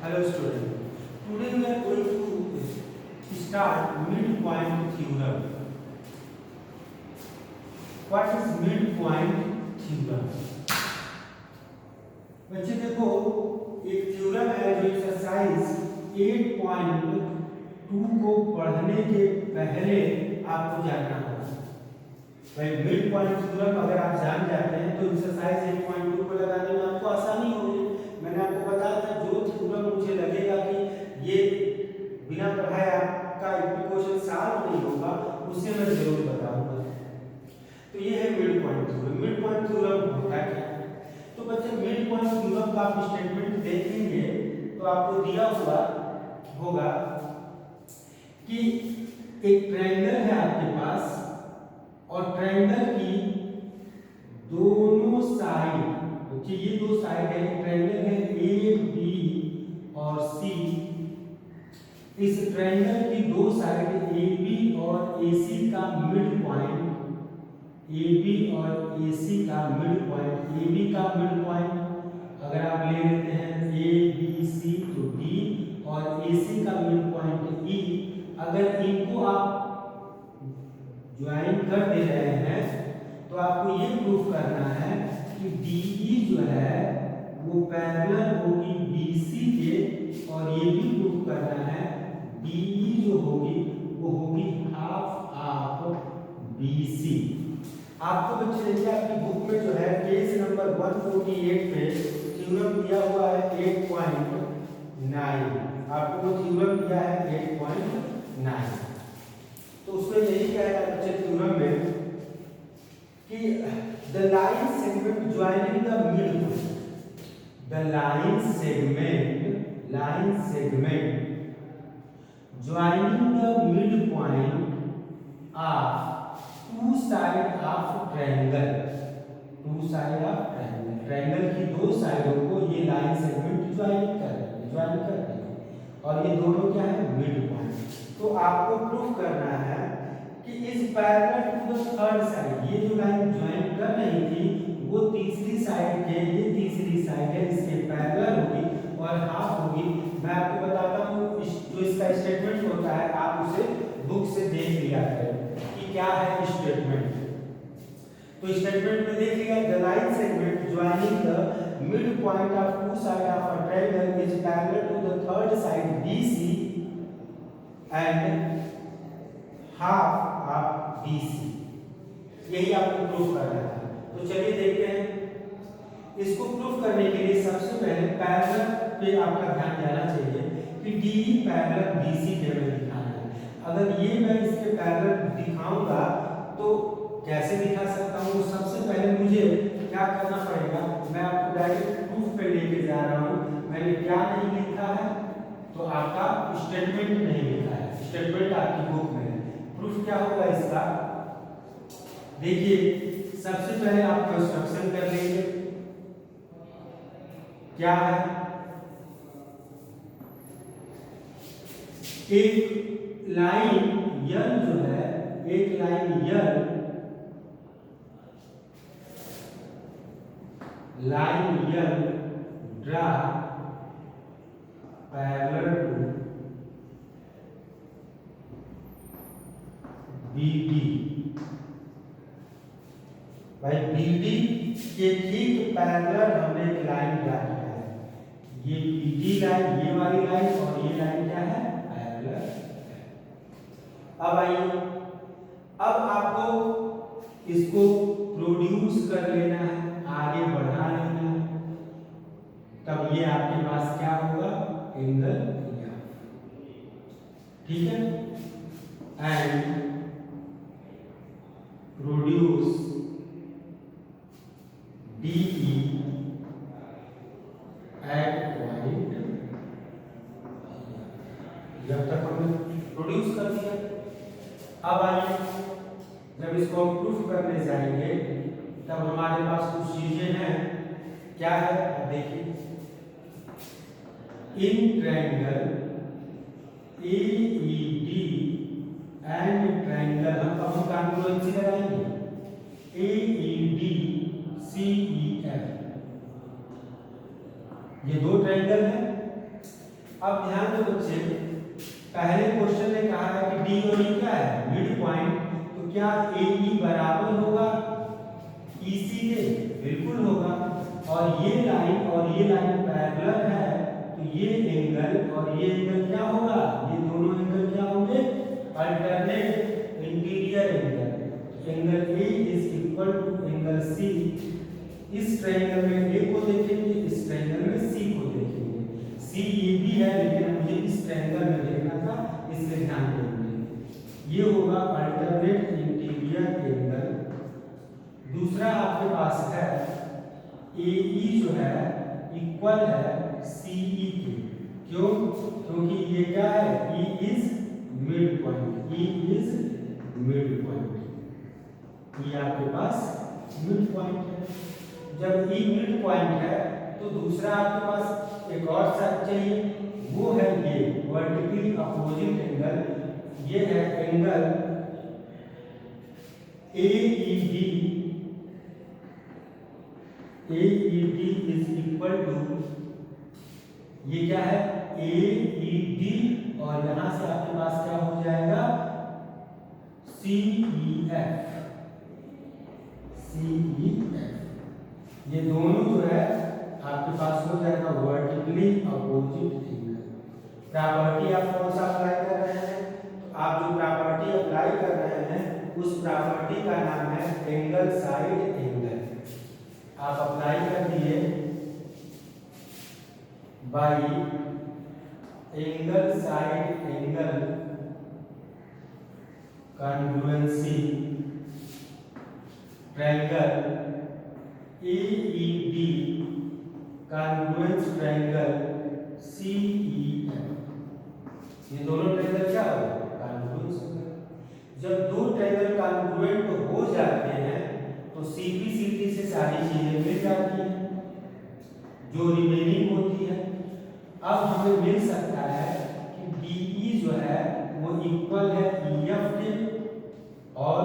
Hello student. Today we are going to start midpoint theorem. What is midpoint theorem? बच्चे देखो एक theorem है जो एक्सरसाइज 8.2 को पढ़ने के पहले आपको जानना होगा। भाई मिड पॉइंट थ्योरम अगर आप जान जाते हैं तो एक्सरसाइज 8.2 को लगाने में आपको आसानी होगी। मैंने आपको बताया था जो थ्योरम मुझे लगेगा कि ये बिना पढ़ाए आपका इक्वेशन सॉल्व नहीं होगा उसे मैं जरूर बताऊंगा। तो ये है mid point theorem. Mid point theorem होता क्या है? तो बच्चे मिड पॉइंट थ्योरम का आप स्टेटमेंट देखेंगे तो आपको दिया हुआ होगा कि एक ट्रायंगल है आपके पास और ट्रायंगल की दोनों साइड, ये दो साइड है, ट्रायंगल है ए बी और सी। इस ट्रायंगल की दो साइड ए बी और ए सी का मिड पॉइंट, ए बी और ए सी का मिड पॉइंट, ए बी का मिड पॉइंट अगर आप ले लेते हैं ए बी सी तो डी और ए सी का मिड पॉइंट ई, अगर इनको आप ज्वाइन कर दे रहे हैं तो आपको ये प्रूफ करना है कि DE जो है वो पैरेलल होगी BC के, और ये भी प्रूफ करना है DE जो होगी वो होगी हाफ ऑफ BC। आपको बच्चे देखिए आपकी बुक में जो है पेज नंबर 148 पे थ्योरम दिया हुआ है 8.9। आपको वो थ्योरम दिया है 8.9। तो उसमें यही कहेगा बच्चे थ्योरम में कि the line segment joining the mid point, the line segment joining the mid point of two side of triangle, two side of triangle, triangle की दो साइडों को ये लाइन सेगमेंट ज्वाइन करते हैं और ये दोनों क्या है मिड पॉइंट। तो आपको प्रूफ करना है कि इस parallel to the third side, ये जो लाइन ज्वाइन कर रही थी वो तीसरी साइड के, ये तीसरी साइड है इसके पैरेलल होगी और हाफ होगी। मैं आपको बताता हूँ जो इसका स्टेटमेंट होता है आप उसे बुक से देख लिया करें कि क्या है स्टेटमेंट। तो स्टेटमेंट में देखिएगा the line segment joining the mid point of two side of a triangle is parallel to the third side BC and half of BC। यही आपको प्रूफ करना है। तो चलिए देखते हैं। इसको प्रूफ करने के लिए सबसे पहले पैरेलल पे आपका ध्यान जाना चाहिए कि DE पैरेलल BC के में दिखाना है। अगर ये मैं इसके पैरेलल दिखाऊंगा तो कैसे दिखा सकता हूँ? सबसे पहले मुझे क्या करना पड़ेगा, मैं आपको डायरेक्ट प्रूफ पे लेके जा रहा हूँ। मैंने क्या नहीं लिखा है तो आपका स्टेटमेंट नहीं लिखा है, स्टेटमेंट आपकी बुक में है। प्रूफ क्या होगा इसका? देखिए सबसे पहले आप कंस्ट्रक्शन कर लेंगे। क्या है? एक लाइन यल जो है, एक line L, draw parallel to BD। भाई BD के ठीक पैरेलल हमने एक लाइन ड्रा किया है। ये BD लाइन, ये वाली लाइन और ये लाइन क्या है पैरेलल। अब आइए, अब आपको इसको प्रोड्यूस कर लेना है, आगे बढ़ा लेना है, तब ये आपके पास क्या होगा एंगल थीटा। ठीक है, and produce DE at point. जब तक हमने प्रोड्यूस कर दिया, अब आइए जब इसको हम प्रूफ करने जाएंगे तब हमारे पास कुछ चीजें हैं। क्या है देखिए, in triangle AED and triangle हम कॉन्ग्रुएंसी लगाएंगे AED CEF, ये दो ट्रायंगल है अब ध्यान दो बच्चे, पहले क्वेश्चन ने कहा है कि डी और ई क्या है, मिड पॉइंट, तो क्या ए ई बराबर होगा ई सी के? बिल्कुल होगा। और ये लाइन पैरेलल है, तो ये एंगल और ये एंगल क्या होगा, ये दोनों एंगल क्या होंगे, alternate interior angle. Angle A is equal to angle C. इस ट्रायंगल में ए को देखेंगे, इस ट्रायंगल में सी को देखेंगे। सी ये भी है, लेकिन मुझे इस ट्रायंगल में देखना था, इसलिए ध्यान देंगे। ये होगा अल्टरनेट इंटीरियर एंगल। दूसरा आपके पास है ए ई जो है इक्वल है सी ई के। क्यों? क्योंकि ये क्या है, E is mid point, E is mid point. ये आपके पास मिड पॉइंट है। जब ई मिड पॉइंट है तो दूसरा आपके पास एक और साइड चाहिए, वो है ये वर्टिकली अपोजिट एंगल। ये है angle AED। AED is equal to, ये क्या है, AED, और यहां से आपके पास क्या हो जाएगा, CEF। ये दोनों जो है आपके पास हो जाएगा वर्टिकली अपोजिट एंगल। प्रॉपर्टी आप कौन सा अप्लाई कर रहे हैं, तो आप जो प्रॉपर्टी अप्लाई कर रहे हैं उस प्रॉपर्टी का नाम है एंगल साइड एंगल। आप अप्लाई कर दिए by angle side angle congruency triangle AED congruence triangle CEF। ये दोनों ट्रायंगल क्या हो, कॉन्ग्रुएंस। जब दो ट्रायंगल कॉन्ग्रुएंट हो जाते हैं तो CP/CT से सारी चीजें मिल जाती हैं, जो रिमेनिंग होती है। अब हमें मिल सकता है कि DE जो है वो इक्वल है EF के, और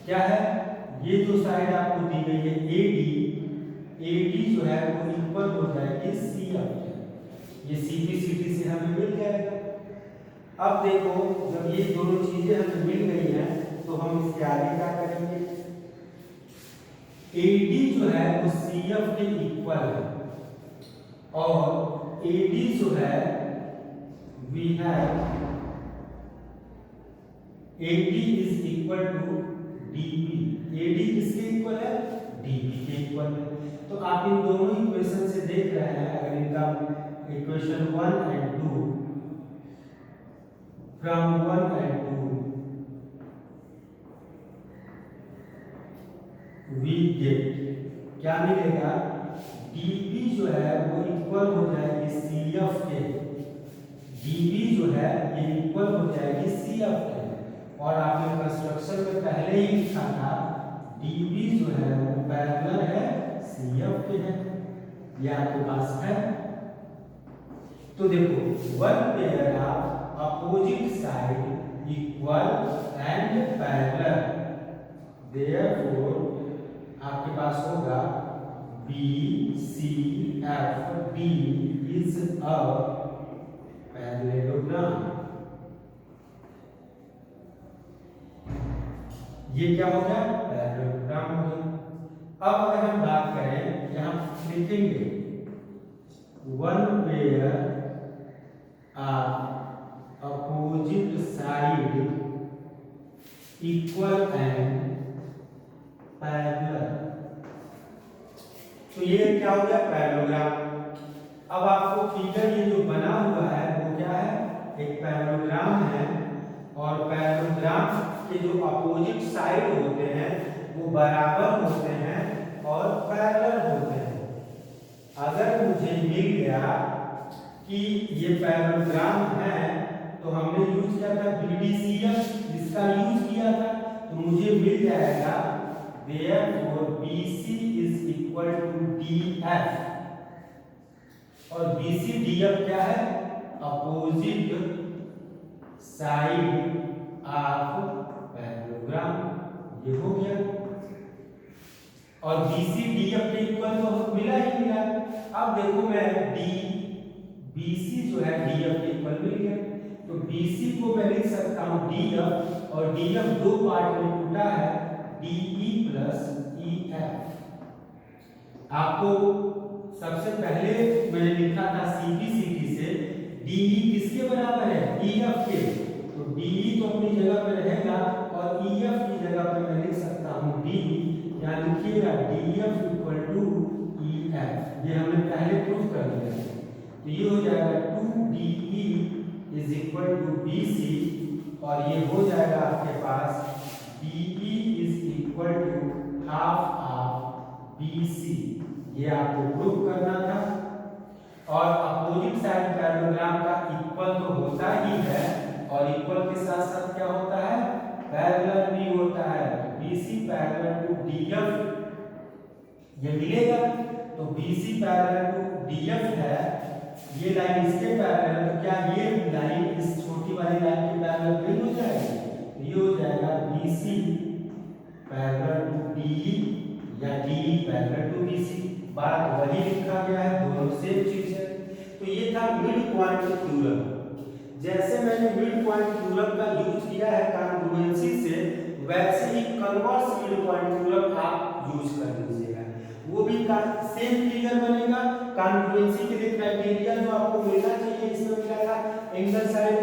क्या है, ये जो साइड आपको दी गई है AD जो है वो इक्वल हो जाएगी CF के। ये CP/CT से हमें मिल जाएगा। अब देखो, जब ये दोनों चीजें हमें मिल गई हैं तो हम इसके आगे क्या करेंगे, AD जो है वो CF के इक्वल है, और AD जो है we have AD is equal to DB। AD किसके इक्वल है, DB के इक्वल है। तो आप इन दोनों इक्वेशन से देख रहे हैं, अगर इनका equation 1 and 2 from 1 and 2 we get क्या मिलेगा, DB जो है वो इक्वल हो जाएगी CF के। DB जो है ये इक्वल हो जाएगी CF के। और आपने कंस्ट्रक्शन में पहले ही लिखा था DB जो है वो पैरेलल है CF के है। ये आपके पास है। तो देखो, one pair of opposite side equal and parallel, therefore आपके पास होगा BCFD इज अ पैरेललोग्राम। ये क्या हो गया, पैरेललोग्राम हो गया। अब अगर हम बात करें, यहां लिखेंगे one pair of opposite side equal and parallel. तो ये क्या हो गया, पैरेललोग्राम। अब आपको फिगर ये जो बना हुआ है वो क्या है, एक पैरेललोग्राम है, और पैरेललोग्राम के जो अपोजिट साइड होते हैं वो बराबर होते हैं और पैरेलल होते हैं। अगर मुझे मिल गया कि ये पैरेललोग्राम है, तो हमने यूज किया था BDCF, इसका यूज किया था, तो मुझे मिल जाएगा therefore BC is equal to DF। और BC DF क्या है, अपोजिट साइड ऑफ पैरेललोग्राम। ये हो गया। और BC DF के इक्वल तो मिला ही मिला, अब देखो मैं डी BC जो है DF के इक्वल मिल गया, तो BC को मैं लिख सकता हूँ DF, और DF दो पार्ट में टूटा है, DE प्लस EF। आपको सबसे पहले मैंने लिखा था CPCT से DE किसके बराबर है, EF के, तो DE तो अपनी जगह पे रहेगा और EF की जगह पे मैं लिख सकता हूँ DE, या लिखिएगा DF इक्वल टू EF। ये हमने पहले प्रूफ कर लिया है, तो ये हो जाएगा 2DE is equal to BC, और ये हो जाएगा आपके पास DE is equal to half of BC। ये आपको प्रूफ करना था। और अपोजिट साइड पैरेललोग्राम का इक्वल तो होता ही है, और इक्वल के साथ साथ क्या होता है, पैरेलल भी होता है। तो BC पैरेलल टू DF ये मिलेगा, तो BC पैरेलल टू DF है, ये लाइन इसके पैरेलल, तो क्या ये लाइन इस छोटी वाली लाइन के पैरेलल नहीं हो जाएगी, तो ये हो जाएगा BC पैरेलल टू DE या DE पैरेलल टू BC। बात वही लिखा गया है, दोनों सेम चीज है। तो ये था मिड पॉइंट थ्योरम। जैसे मैंने मिड पॉइंट थ्योरम का यूज किया है कॉन्ग्रुएंसी से, वैसे ही कन्वर्स मिड पॉइंट थ्योरम आप यूज कर लीजिएगा, वो भी सेम फिगर बनेगा। कॉन्ग्रुएंसी के लिए क्राइटेरिया जो आपको मिलना चाहिए, इसमें मिला था एंगल साइड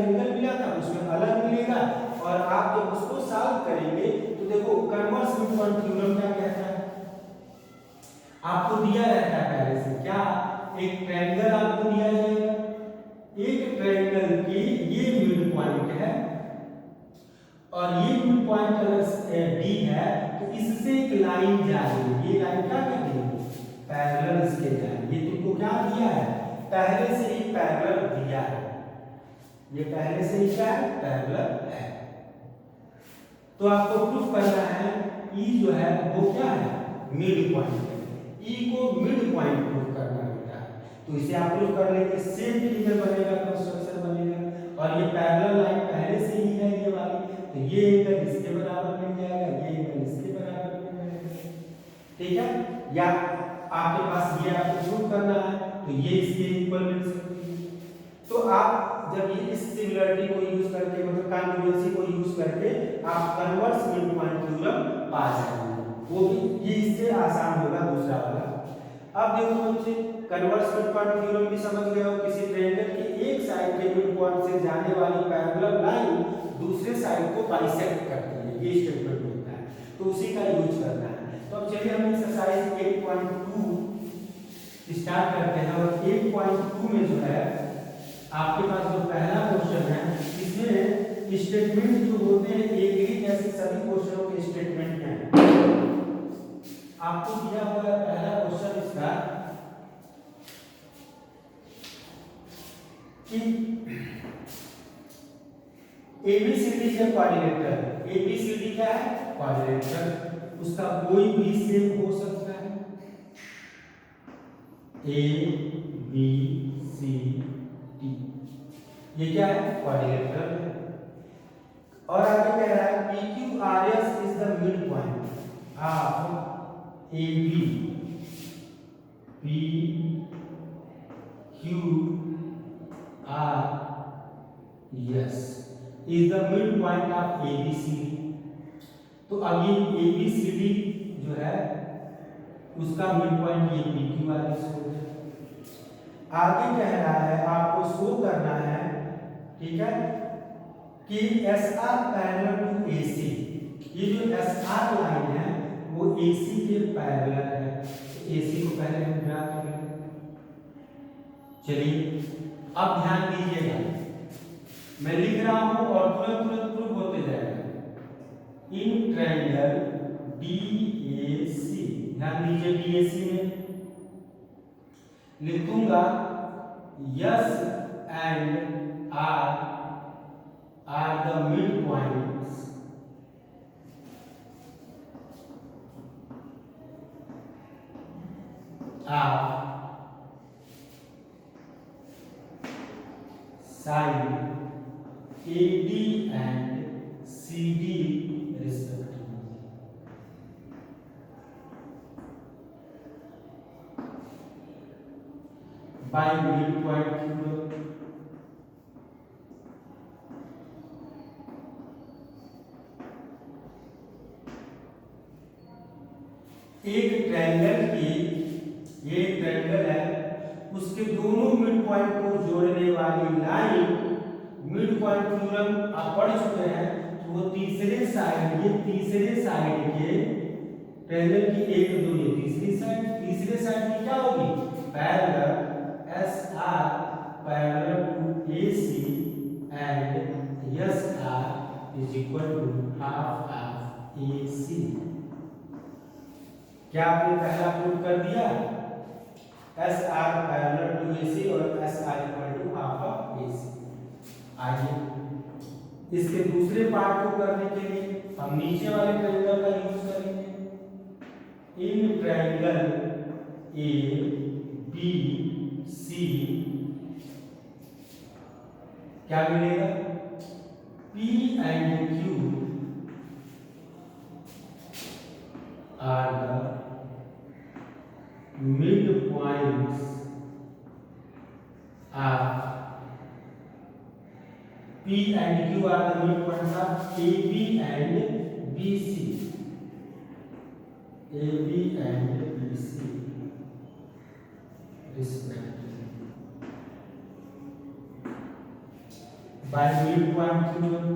एंगल मिला था, उसमें अलग मिलेगा, और आप जब उसको सॉल्व करेंगे तो देखो कन्वर्स मिड पॉइंट थ्योरम क्या कहता है, आपको दिया रहता है पहले से, क्या एक ट्रायंगल आपको दिया जाएगा, एक ट्रायंगल की ये मिड पॉइंट है, और ये मिड पॉइंट अगर D है तो इससे एक लाइन जा रही है, ये लाइन क्या कहेंगे, पैरेलल इसके जाएगी। ये तुमको क्या दिया है, पहले से ही पैरेलल दिया है, ये पहले से ही क्या है, पैरेलल है। तो आपको प्रूफ करना है E जो है वो क्या है, मिड पॉइंट है, E को मिड पॉइंट प्रूफ करना होता है। तो इसे आप प्रूफ कर लेंगे, सेम फिगर बनेगा, कंस्ट्रक्शन बनेगा, और ये पैरेलल लाइन पहले से ही है ये वाली, तो ये एंगल इसके बराबर मिल जाएगा, ये एंगल इसके बराबर मिल जाएगा, ठीक है। या आपके पास ये आपको प्रूफ करना है, तो ये इसके इक्वल मिल सकती है। तो आप जब ये इस सिमिलरिटी को यूज करके, मतलब कॉन्ग्रुएंसी को यूज करके आप कन्वर्स मिड पॉइंट थ्योरम पा जाएंगे, वो भी ये इससे आसान होगा दूसरा वाला। अब देखो बच्चे, कन्वर्स मिड पॉइंट थ्योरम भी समझ गए हो, किसी ट्रायंगल की एक साइड के मिड पॉइंट से जाने वाली पैरेलल लाइन दूसरे साइड को बाइसेक्ट करती है, ये स्टेटमेंट होता है, तो उसी का यूज करना है। तो अब चलिए हम एक्सरसाइज 8.2 स्टार्ट करते हैं, और 8.2 में जो है आपके पास जो पहला क्वेश्चन है, इसमें स्टेटमेंट जो होते हैं एक ही जैसे सभी क्वेश्चनों के स्टेटमेंट हैं। आपको दिया हुआ है पहला क्वेश्चन इसका कि ABCD के क्वाड्रिलेटरल, ABCD क्या है, क्वाड्रिलेटरल, उसका कोई भी शेप हो सकता है, ABCD, ये क्या है, क्वाड्रिलेटरल है। और आगे कह रहा है PQRS is the mid point of AB, PQRS is the midpoint of ABCD। तो अब ये ABCD जो है उसका मिड पॉइंट ये PQRS हो गया। आगे कह रहा है आपको शो करना है, ठीक है, कि SR पैरेलल टू AC, ये जो SR लाइन है वो AC के पैरेलल है, तो AC को पहले हम ड्रा कर लेंगे। चलिए अब ध्यान दीजिएगा, मैं लिख रहा हूं और तुरंत प्रूफ होते जाएगा। इन ट्रायंगल DAC, ध्यान दीजिए DAC में लिखूंगा S and R are the midpoints of side AD and CD respectively। By mid point theorem. एक ट्रायंगल की, ये ट्रायंगल है, उसके दोनों मिड पॉइंट को जोड़ने वाली लाइन मिड पॉइंट थ्योरम आप पढ़ चुके हैं। तो वो तीसरे साइड, ये तीसरे साइड के ट्रायंगल की एक दो, ये तीसरी साइड, तीसरे साइड की क्या होगी? Parallel SR parallel to AC and SR is equal to half of AC। क्या आपने पहला प्रूव कर दिया? SR पैरेलल टू AC और SR equal to half of AC। आइए इसके दूसरे पार्ट को करने के लिए हम नीचे वाले ट्रायंगल का यूज करेंगे। इन ट्रायंगल ABC क्या मिलेगा? P and Q are the midpoints of P and Q are the midpoints of AB and BC. AB and BC respectively by midpoint theorem.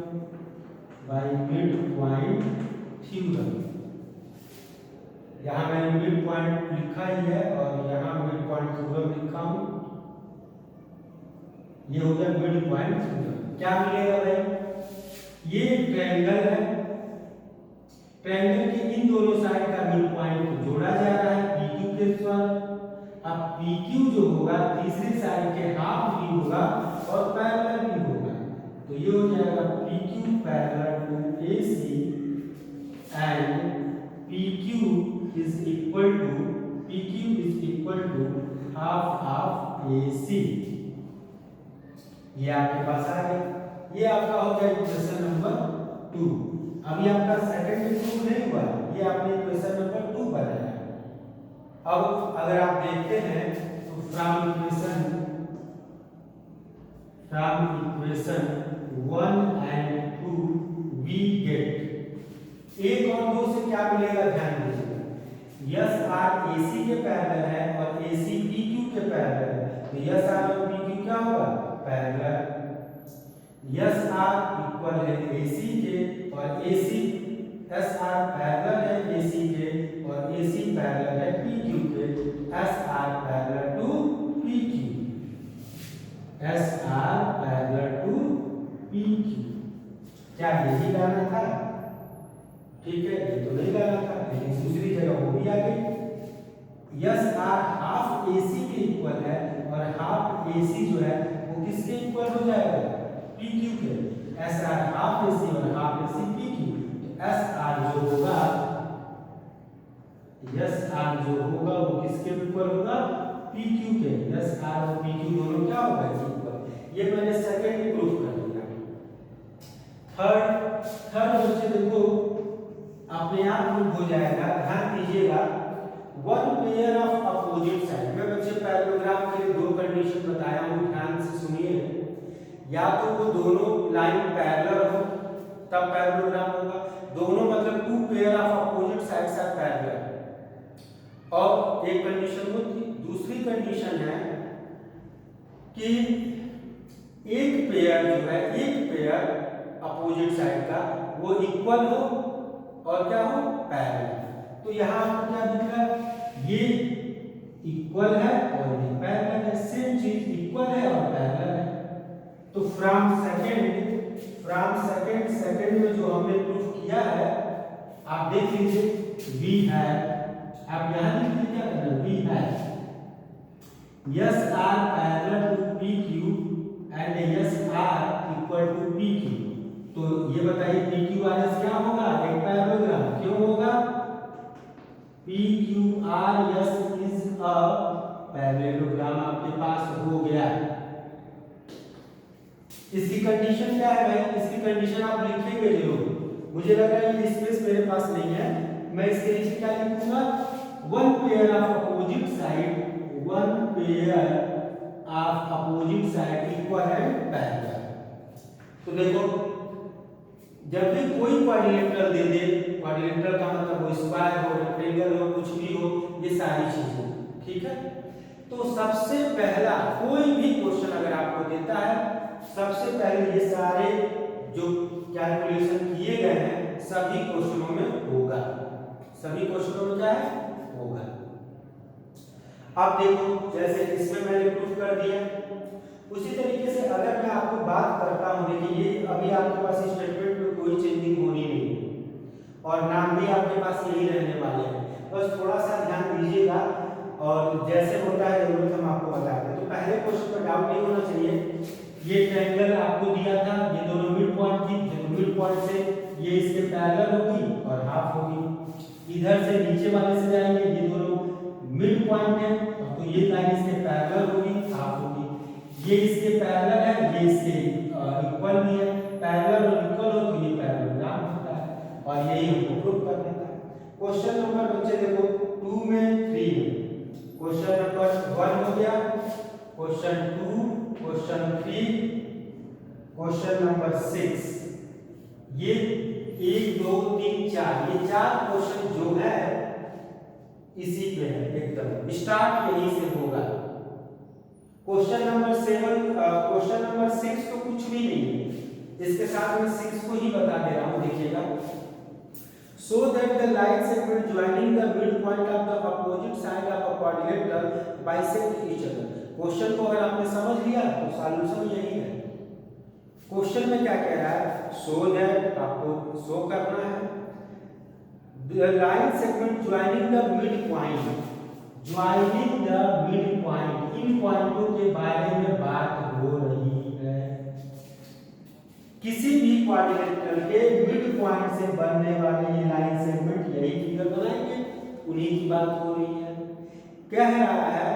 By midpoint theorem यहाँ मैंने mid point लिखा ही है और यहाँ mid point theorem लिखा हूं। ये हो गया मिड पॉइंट थ्योरम। क्या मिलेगा भाई? ये ट्रायंगल है, ट्रायंगल के इन दोनों साइड का मिड पॉइंट को जोड़ा जा रहा है PQ के साथ। अब PQ जो होगा तीसरी साइड के हाफ भी होगा और पैरेलल भी होगा, तो ये हो जाएगा PQ parallel to AC and PQ is equal to half of AC। ये आपके पास आ गया। ये आपका हो गया इक्वेशन नंबर 2। अभी आपका सेकंड प्रूफ नहीं हुआ, ये आपने इक्वेशन नंबर 2 बनाया। अब अगर आप देखते हैं तो from equation 1 and 2 we get, एक और दो से क्या मिलेगा ध्यान दीजिएगा। SR AC के पैरेलल है और AC PQ के पैरेलल है, तो SR और PQ क्या होगा? पैरेलल। SR इक्वल है AC के और AC SR पैरेलल है AC के और AC पैरेलल है PQ के। SR parallel to PQ, SR parallel to PQ। क्या यही लाना था? ठीक है, ये तो नहीं लाना था, लेकिन दूसरी जगह वो भी आ गई। SR हाफ AC के इक्वल है और हाफ AC जो है वो किसके इक्वल हो जाएगा? PQ के। SR हाफ AC और हाफ AC PQ, तो SR जो होगा, SR जो होगा वो किसके इक्वल होगा? PQ के। SR और PQ दोनों क्या होगा? इक्वल। ये मैंने सेकंड प्रूफ कर दिया। थर्ड बच्चे देखो अपने आप प्रूफ हो जाएगा, ध्यान दीजिएगा। One pair of opposite side, मैं बच्चे पैरेललोग्राम के लिए दो कंडीशन बताया हूं, ध्यान से सुनिए। या तो वो दोनों लाइन पैरेलल हो तब पैरेललोग्राम होगा, दोनों मतलब two pair of opposite sides are parallel. और एक कंडीशन होती, दूसरी कंडीशन है कि एक पेयर जो है, एक पेयर अपोजिट साइड का वो इक्वल हो और क्या हो? पैरेलल। तो यहाँ आपको क्या दिख रहा है? ये इक्वल है और ये पैरेलल है, सेम चीज इक्वल है और पैरेलल है। तो फ्रॉम सेकंड में जो हमने प्रूफ किया है, आप देख लीजिए वी है, आप यहाँ लिख लीजिए क्या करना? वी है SR parallel to PQ and SR equal to PQ। तो ये बताइए PQRS क्या होगा? एक पैरेललोग्राम। क्यों होगा? PQRS इज अ पैरेललोग्राम आपके पास हो गया। इसकी कंडीशन क्या है भाई? इसकी कंडीशन आप लिखेंगे जरूर, मुझे लग रहा है ये स्पेस मेरे पास नहीं है, मैं इसके नीचे क्या लिखूंगा? One pair of opposite side, one pair opposite side equal and parallel. तो देखो जब भी कोई क्वाड्रिलेटरल दे दे, क्वाड्रिलेटरल का मतलब वो स्क्वायर हो, रेक्टेंगल हो, कुछ भी हो, ये सारी चीजें, ठीक है। तो सबसे पहला कोई भी क्वेश्चन अगर आपको देता है, सबसे पहले ये सारे जो कैलकुलेशन किए गए हैं सभी क्वेश्चनों में होगा, सभी क्वेश्चनों में क्या है होगा। अब देखो जैसे इसमें मैंने प्रूफ कर दिया, उसी तरीके से अगर मैं आपको बात करता हूं, देखिए ये अभी आपके पास स्टेटमेंट में कोई चेंजिंग होनी नहीं है और नाम भी आपके पास यही रहने वाले हैं, बस थोड़ा सा ध्यान दीजिएगा और जैसे होता है जरूरत हम आपको बताते हैं। तो पहले क्वेश्चन पर डाउट नहीं होना चाहिए। ये ट्रायंगल आपको दिया था, ये दोनों मिड पॉइंट थी, जो मिड पॉइंट से ये इसके पैरेलल होगी और हाफ होगी। इधर से नीचे वाले से जाएंगे, ये दोनों मिड पॉइंट है तो ये लाइन इसके पैरेलल होगी, हाफ होगी। ये इसके पैरेलल है, ये इसके इक्वल भी है, पैरेलल और इक्वल हो तो ये पैरेललोग्राम होता है और यही हमको प्रूफ करना था। क्वेश्चन नंबर बच्चे देखो 2 में 3 में, क्वेश्चन नंबर 1 हो गया, क्वेश्चन 2, क्वेश्चन 3, क्वेश्चन नंबर 6, ये 1 2 3 4, ये 4 क्वेश्चन जो है इसी पे है, एकदम स्टार्ट यहीं से होगा। क्वेश्चन नंबर 7, क्वेश्चन नंबर 6 तो कुछ भी नहीं है, इसके साथ मैं 6 को ही बता दे रहा हूं, देखिएगा। So that the line segment joining the midpoint of the opposite side of a quadrilateral bisect each other। Question को अगर आपने समझ लिया तो सॉल्यूशन यही है। क्वेश्चन में क्या कह रहा है, so that आपको शो करना है the line segment joining the midpoint, joining the midpoint, इन पॉइंटों के बारे में बात हो रही है। किसी भी क्वाड्रिलेटरल के मिड पॉइंट से बनने वाले ये लाइन सेगमेंट यही फिगर बनाएंगे, उन्हीं की बात हो रही है। कह रहा है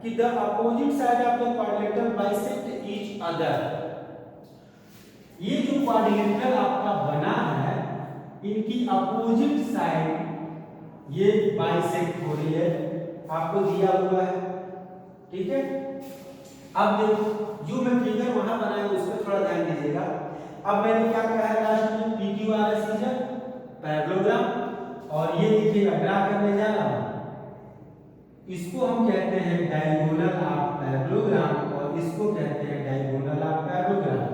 कि the opposite side of the quadrilateral bisect each other. ये जो क्वाड्रिलेटरल आपका बना है, इनकी अपोजिट साइड ये बाइसेक्ट हो रही है, आपको दिया हुआ है, ठीक है। अब देखो जो मैं फिगर वहां बनाया उस पर थोड़ा ध्यान दीजिएगा। अब मैंने क्या कहा है लास्ट में, PQRS इज अ पैरेललोग्राम, और ये देखिएगा ड्रा करने जा रहा हूं, इसको हम कहते हैं डायगोनल ऑफ पैरेललोग्राम और इसको कहते हैं डायगोनल ऑफ पैरेललोग्राम।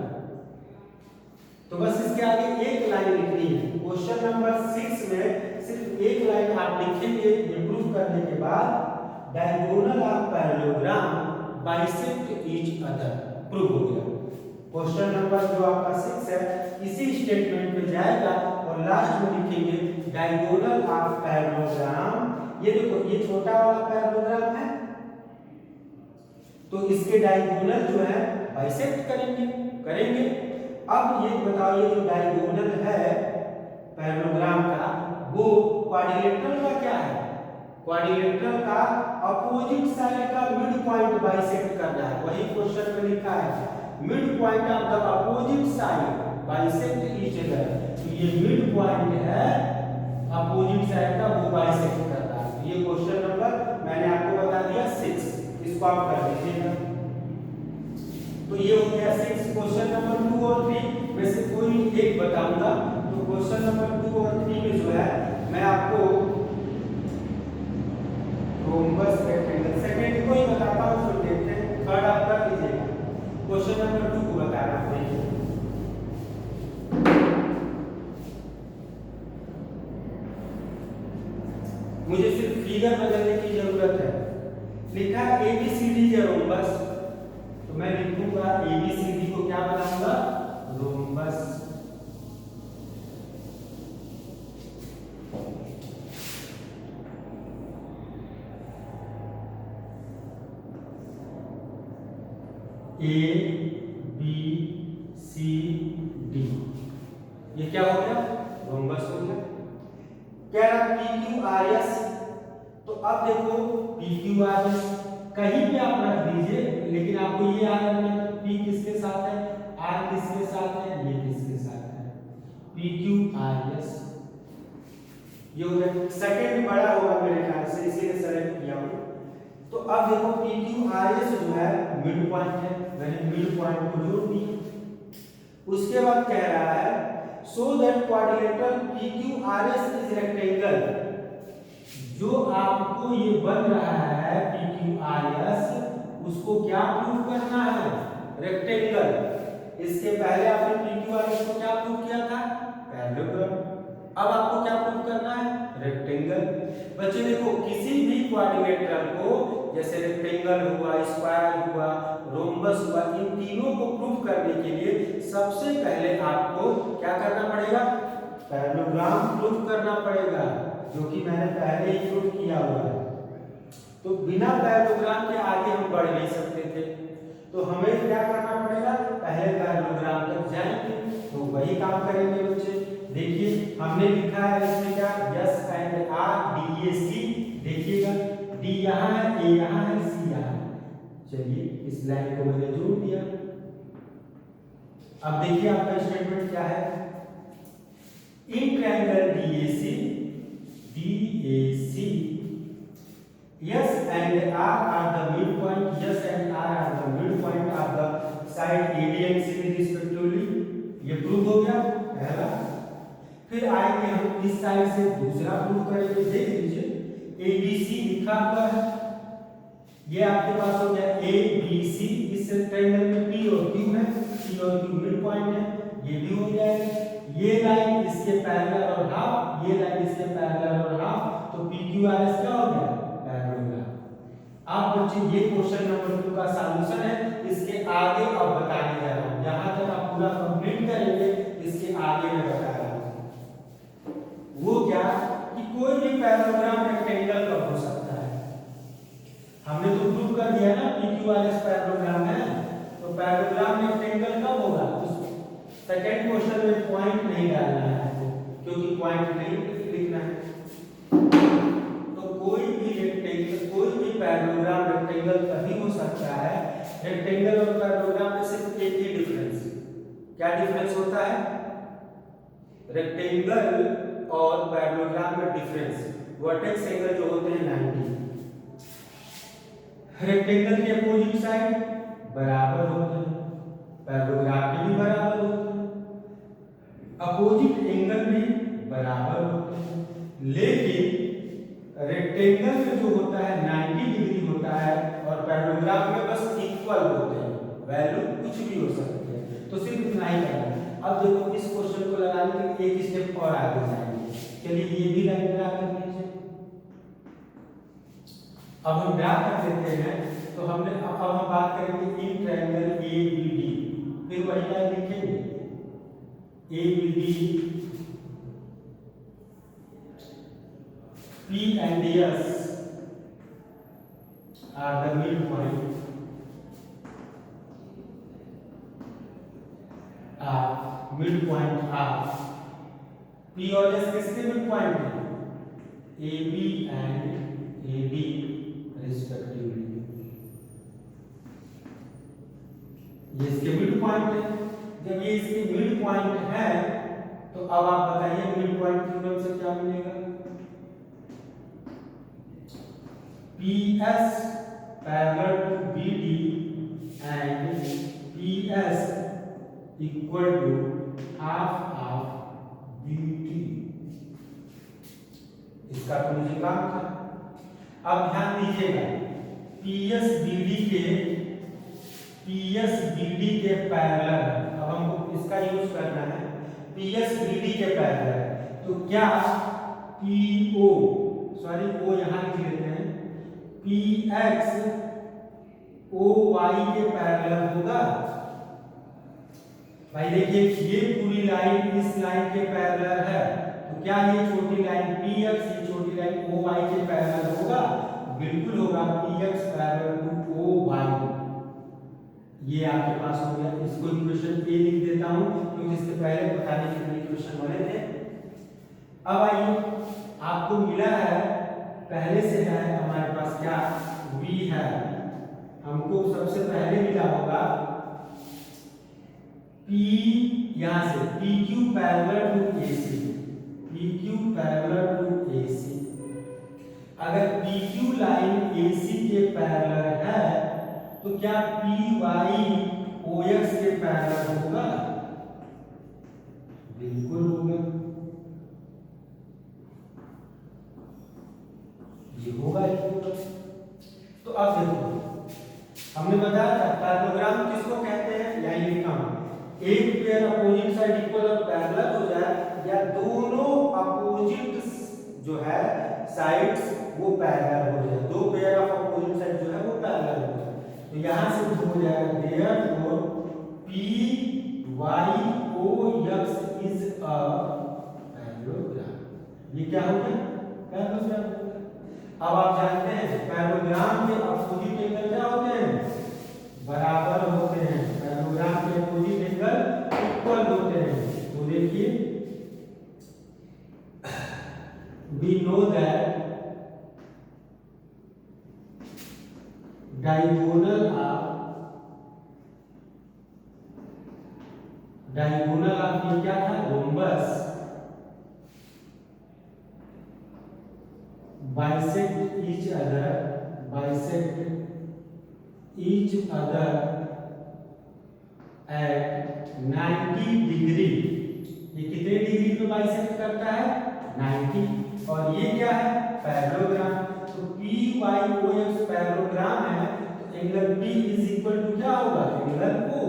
तो बस इसके आगे एक लाइन लिखनी है। क्वेश्चन नंबर 6 में सिर्फ एक लाइन आप लिखेंगे, ये प्रूफ करने के बाद diagonal of parallelogram bisect each other prove हो गया। क्वेश्चन नंबर जो आपका 6 है इसी स्टेटमेंट पे जाएगा और लास्ट में लिखेंगे डायगोनल ऑफ पैरेललोग्राम। ये देखो ये छोटा वाला पैरेललोग्राम है तो इसके डायगोनल जो है बाइसेक्ट करेंगे। अब ये बताओ ये जो डायगोनल है पैरेललोग्राम का वो क्वाड्रिलेटरल का क्या है, क्वाड्रिलेटरल का अपोजिट साइड का मिड पॉइंट बाइसेक्ट करना है। वही क्वेश्चन में लिखा है mid point of the opposite side bisect each other. तो ये मिड पॉइंट है अपोजिट साइड का, वो बाइसेक्ट करता है। ये क्वेश्चन नंबर मैंने आपको बता दिया 6, इसको आप कर लीजिएगा। तो ये हो गया 6। क्वेश्चन नंबर 2 और 3 में से कोई एक बताऊंगा। तो क्वेश्चन नंबर 2 और 3 में जो है मैं आपको रोम्बस रेक्टेंगल सेकंड को ही बताता हूं, फिर देखते हैं थर्ड आप कर लीजिएगा। क्वेश्चन नंबर 2 को बता रहा हूं, देखिए मुझे सिर्फ फिगर बदलने की जरूरत है। लिखा है ABCD या रोम्बस, तो मैं लिखूंगा ABCD को क्या बनाऊंगा, रोम्बस। ABCD ये क्या हो गया, रोम्बस हो गया। कह रहा PQRS, तो अब देखो PQRS कहीं पे आप रख दीजिए, लेकिन आपको ये याद रखना है P किसके साथ है, R किसके साथ है, ये किसके साथ है, PQRS। ये हो गया। सेकंड बड़ा होगा मेरे ख्याल से, इसीलिए सेलेक्ट किया हूं। तो अब देखो पी क्यू आर एस जो है मिड पॉइंट है, मैंने मिड पॉइंट को जोड़ दिया। उसके बाद कह रहा है so that quadrilateral P Q R S is rectangle. जो आपको ये बन रहा है पी क्यू आर एस, उसको क्या प्रूव करना है? रेक्टेंगल। इसके पहले आपने पी क्यू आर एस को क्या प्रूव किया था? पैरेललोग्राम। अब आपको क्या प्रूव करना है? रेक्टेंगल। बच्चे देखो किसी भी क्वाड्रिलेटरल को, जैसे रेक्टेंगल हुआ, स्क्वायर हुआ, रोम्बस हुआ, इन तीनों को प्रूव करने के लिए सबसे पहले आपको क्या करना पड़ेगा? पैरेललोग्राम प्रूव करना पड़ेगा, जो कि मैंने पहले ही प्रूव किया हुआ है। तो बिना पैरेललोग्राम के आगे हम बढ़ नहीं सकते थे, तो हमें क्या करना पड़ेगा? पहले पैरेललोग्राम तक जाएंगे, तो वही काम करेंगे बच्चे। देखिए हमने लिखा है इसमें क्या? S and R D A C. देखिएगा डी यहाँ है, ए यहाँ है, सी यहाँ है। चलिए इस लाइन को मैंने जोड़ दिया। अब देखिए आपका स्टेटमेंट क्या है? In triangle DAC yes and r are the midpoint, yes and r are the midpoint of the side AD and CD respectively। ये प्रूव हो गया पहला। फिर आएंगे हम इस साइड से दूसरा प्रूव करेंगे। देख लीजिए ABC लिखा हुआ है, ये आपके पास हो गया ABC। इस ट्रायंगल में P और Q है, P और Q मिड पॉइंट है, ये भी हो जाएगा। ये लाइन इसके पैरेलल और हाफ, ये लाइन इसके पैरेलल और हाफ, तो PQRS क्या हो गया? पैरेललोग्राम। अब बच्चे ये क्वेश्चन नंबर 2 का सॉल्यूशन है। इसके आगे अब बताने जा रहा हूं, जहां तक आप पूरा कंप्लीट करेंगे इसके आगे मैं बता रहा हूं। वो क्या कि कोई भी पैरेललोग्राम रेक्टेंगल का हो सकता है। हमने तो प्रूव कर दिया ना PQRS पैरेललोग्राम है, तो पैरेललोग्राम रेक्टेंगल कब होगा? सेकंड क्वेश्चन में पॉइंट नहीं डालना है आपको, क्योंकि पॉइंट नहीं लिखना है। तो कोई भी रेक्टेंगल, कोई भी पैरेललोग्राम रेक्टेंगल तभी हो सकता है। रेक्टेंगल और पैरेललोग्राम में सिर्फ एक ही डिफरेंस, क्या डिफरेंस होता है? रेक्टेंगल और पैरेललोग्राम में डिफरेंस, वर्टेक्स एंगल जो होते हैं 90। रेक्टेंगल के अपोजिट साइड बराबर होते हैं, पैरेललोग्राम के भी बराबर होते हैं, अपोजिट एंगल भी बराबर होते हैं। लेकिन रेक्टेंगल में जो होता है 90 डिग्री होता है और पैरेललोग्राम में बस इक्वल होते हैं, वैल्यू कुछ भी हो सकती है। तो सिर्फ इतना ही करना है। अब देखो इस क्वेश्चन को लगाने के लिए एक स्टेप और आगे जाएंगे। चलिए ये भी लाइन ड्रा कर लीजिए। अब हम ड्रा कर लेते हैं, तो हमने अब हम बात करेंगे इन ट्रायंगल ABD। फिर वही लाइन लिखेंगे ABD P and S are the midpoint of P और S किसके midpoint है? AB and AD respectively। ये इसके midpoint है। जब ये इसके midpoint है, तो अब आप बताइए midpoint थ्योरम से क्या मिलेगा? PS parallel to BD and PS equal to half of BD। इसका तो मुझे काम था। अब ध्यान दीजिएगा PS BD के पैरेलल, अब हमको इसका यूज करना है। PS BD के पैरेलल, तो क्या PO, सॉरी O यहाँ लिख लेते हैं, PX OY के पैरेलल होगा। भाई देखिए ये पूरी लाइन इस लाइन के पैरेलल है, तो क्या ये छोटी लाइन PX, ये छोटी लाइन OY के पैरेलल होगा? बिल्कुल होगा। PX पैरेलल टू OY, ये आपके पास हो गया। इसको इक्वेशन A लिख देता हूं, क्योंकि इससे पहले बताने के लिए इक्वेशन बने थे। अब आइए आपको मिला है, पहले से है हमारे पास क्या? V है। हमको सबसे पहले मिला होगा P, यहां से PQ parallel to AC, PQ parallel to AC। अगर PQ लाइन AC के पैरेलल है तो क्या PY OX के पैरेलल होगा? बिल्कुल होगा, ये होगा ही होगा। तो अब देखो, हमने बताया था पैरेललोग्राम किसको कहते हैं, यही लिखा हूं, एक पेयर अपोजिट साइड इक्वल और पैरेलल हो जाए, या दोनों अपोजिट जो है साइड्स वो पैरेलल हो जाए, दो पेयर ऑफ अपोजिट साइड जो है वो पैरेलल हो जाए। तो यहां से हो जाएगा therefore PYOX is a parallelogram. ये क्या हो गया? पैरेललोग्राम। अब आप जानते हैं पैरेललोग्राम के अपोजिट एंगल क्या होते हैं? बराबर होते हैं। पैरेललोग्राम के अपोजिट एंगल इक्वल होते हैं। तो देखिए, we know that diagonal of ये क्या था? Rhombus bisect each other at 90 degree. ये कितने डिग्री पे बाइसेक्ट करता है? 90। और ये क्या है? पैरेललोग्राम। तो PYOX पैरेललोग्राम है, तो angle P is equal to क्या होगा? Angle O।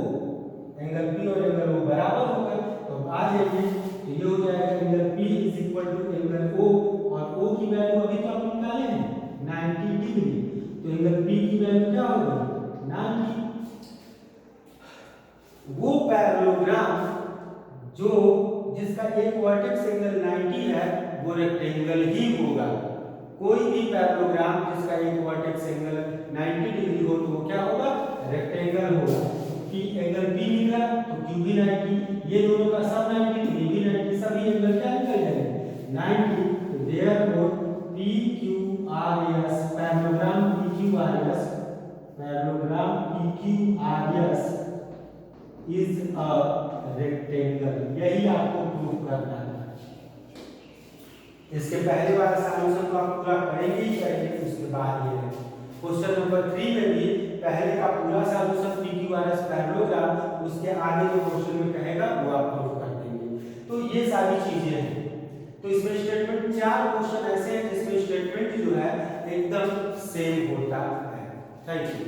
एंगल P और एंगल O बराबर होगा। तो आ जाइए, तो ये हो जाएगा angle P is equal to angle O, और O की वैल्यू अभी तो आप निकाले हैं 90 डिग्री, तो एंगल P की वैल्यू क्या होगी? 90। वो पैरेललोग्राम जो जिसका एक वर्टेक्स एंगल 90 है वो रेक्टेंगल ही होगा। कोई भी पैरेललोग्राम जिसका एक वर्टेक्स एंगल 90 डिग्री हो तो वो क्या होगा? रेक्टेंगल होगा। कि एंगल P निकला तो Q भी 90, ये दोनों का सब 90, तो ये भी 90, सभी एंगल क्या निकल जाएंगे? 90। तो therefore PQRS parallelogram PQRS is a rectangle. यही आपको प्रूव करना है। इसके पहले वाला सॉल्यूशन तो आप पूरा करेंगे ही करेंगे, उसके बाद ये है क्वेश्चन नंबर 3 में भी पहले का पूरा सॉल्यूशन PQRS पैरेललोग्राम, उसके आगे जो क्वेश्चन में कहेगा वो आप प्रूव कर देंगे। तो ये सारी चीजें हैं। तो इसमें स्टेटमेंट 4 क्वेश्चन ऐसे हैं जिसमें स्टेटमेंट जो है एकदम सेम होता है। Thank you.